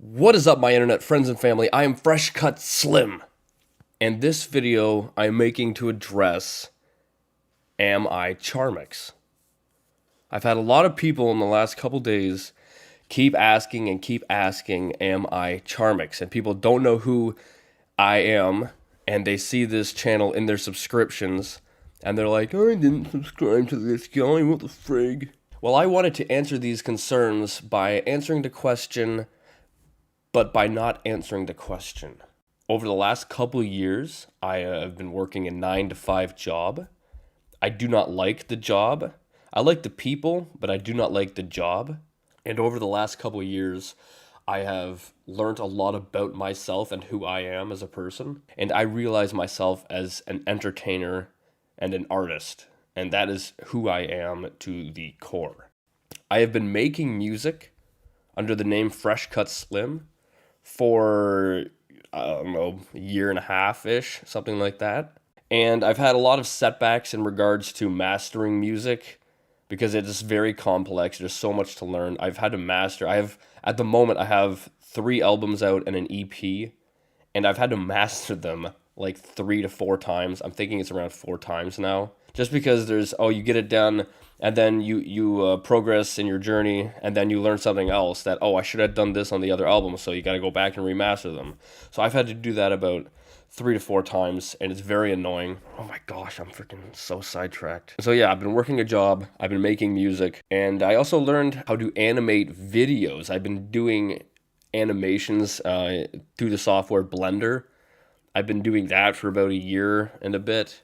What is up, my internet friends and family? I am Fresh Cut Slim, and this video I'm making to address Am I Charmx? I've had a lot of people in the last couple days keep asking, Am I Charmx? And people don't know who I am, and they see this channel in their subscriptions, and they're like, I didn't subscribe to this guy, what the frig? Well, I wanted to answer these concerns by answering the question, but by not answering the question. Over the last couple years, I have been working a 9-to-5 job. I do not like the job. I like the people, but I do not like the job. And over the last couple years, I have learned a lot about myself and who I am as a person. And I realize myself as an entertainer and an artist. And that is who I am to the core. I have been making music under the name Fresh Cut Slim for, I don't know, a year and a half-ish, something like that. And I've had a lot of setbacks in regards to mastering music because it is very complex. There's so much to learn. I've had to master. At the moment, I have 3 albums out and an EP, and I've had to master them like 3 to 4 times. I'm thinking it's around 4 times now. Just because you get it done, and then you progress in your journey, and then you learn something else that, I should have done this on the other album, so you got to go back and remaster them. So I've had to do that about 3 to 4 times, and it's very annoying. Oh my gosh, I'm freaking so sidetracked. So yeah, I've been working a job, I've been making music, and I also learned how to animate videos. I've been doing animations through the software Blender. I've been doing that for about a year and a bit,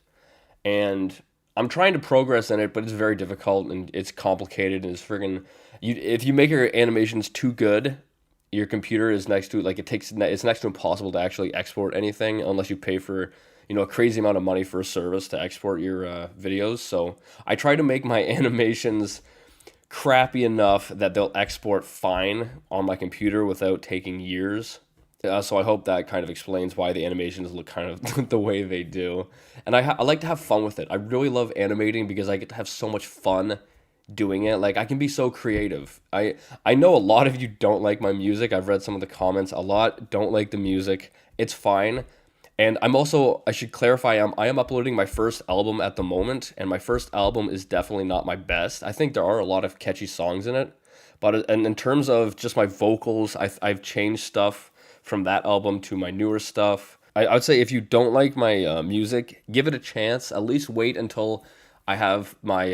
and I'm trying to progress in it, but it's very difficult and it's complicated and it's friggin' if you make your animations too good, your computer is next to it's next to impossible to actually export anything unless you pay for a crazy amount of money for a service to export your videos. So I try to make my animations crappy enough that they'll export fine on my computer without taking years. So I hope that kind of explains why the animations look kind of the way they do. And I like to have fun with it. I really love animating because I get to have so much fun doing it. Like, I can be so creative. I know a lot of you don't like my music. I've read some of the comments. A lot don't like the music. It's fine. And I should clarify, I am uploading my first album at the moment, and my first album is definitely not my best. I think there are a lot of catchy songs in it. But in terms of just my vocals, I've changed stuff from that album to my newer stuff. I would say if you don't like my music, give it a chance. At least wait until I have my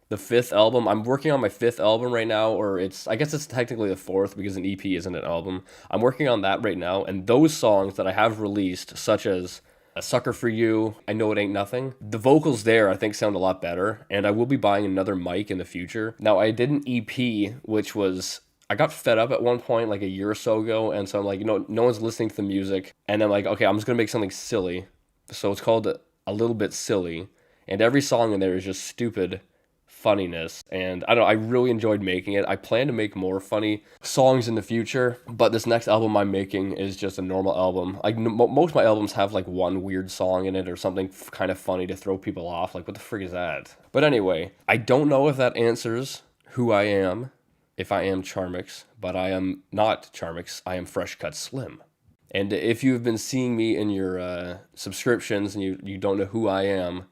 the 5th album. I'm working on my 5th album right now, or I guess it's technically the 4th because an EP isn't an album. I'm working on that right now, and those songs that I have released, such as A Sucker for You, I Know It Ain't Nothing, the vocals there I think sound a lot better, and I will be buying another mic in the future. Now, I did an EP, which was, I got fed up at one point, like a year or so ago, and so I'm like, no one's listening to the music, and I'm like, okay, I'm just gonna make something silly. So it's called A Little Bit Silly, and every song in there is just stupid funniness, and I don't know, I really enjoyed making it. I plan to make more funny songs in the future, but this next album I'm making is just a normal album. Like, most of my albums have like one weird song in it or something kind of funny to throw people off, like what the frig is that? But anyway, I don't know if that answers who I am, if I am Charmx, but I am not Charmx. I am Fresh Cut Slim. And if you've been seeing me in your subscriptions and you don't know who I am,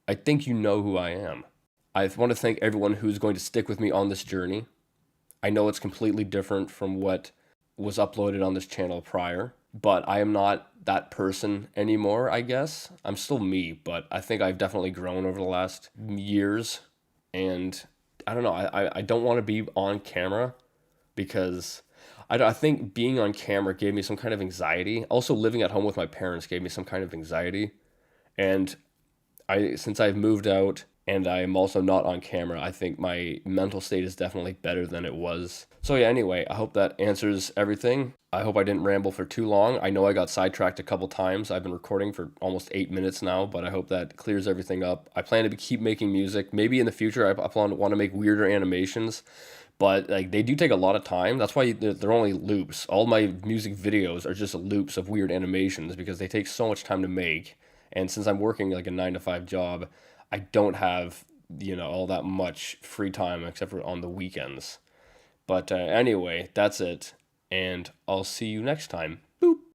I think you know who I am. I want to thank everyone who's going to stick with me on this journey. I know it's completely different from what was uploaded on this channel prior, but I am not that person anymore, I guess. I'm still me, but I think I've definitely grown over the last years, and I don't know, I don't want to be on camera because I think being on camera gave me some kind of anxiety. Also, living at home with my parents gave me some kind of anxiety. And since I've moved out and I'm also not on camera, I think my mental state is definitely better than it was. So yeah, anyway, I hope that answers everything. I hope I didn't ramble for too long. I know I got sidetracked a couple times. I've been recording for almost 8 minutes now, but I hope that clears everything up. I plan to keep making music. Maybe in the future I want to make weirder animations, but like, they do take a lot of time. That's why they're only loops. All my music videos are just loops of weird animations because they take so much time to make. And since I'm working like a 9-to-5 job, I don't have, all that much free time except for on the weekends. But anyway, that's it. and I'll see you next time.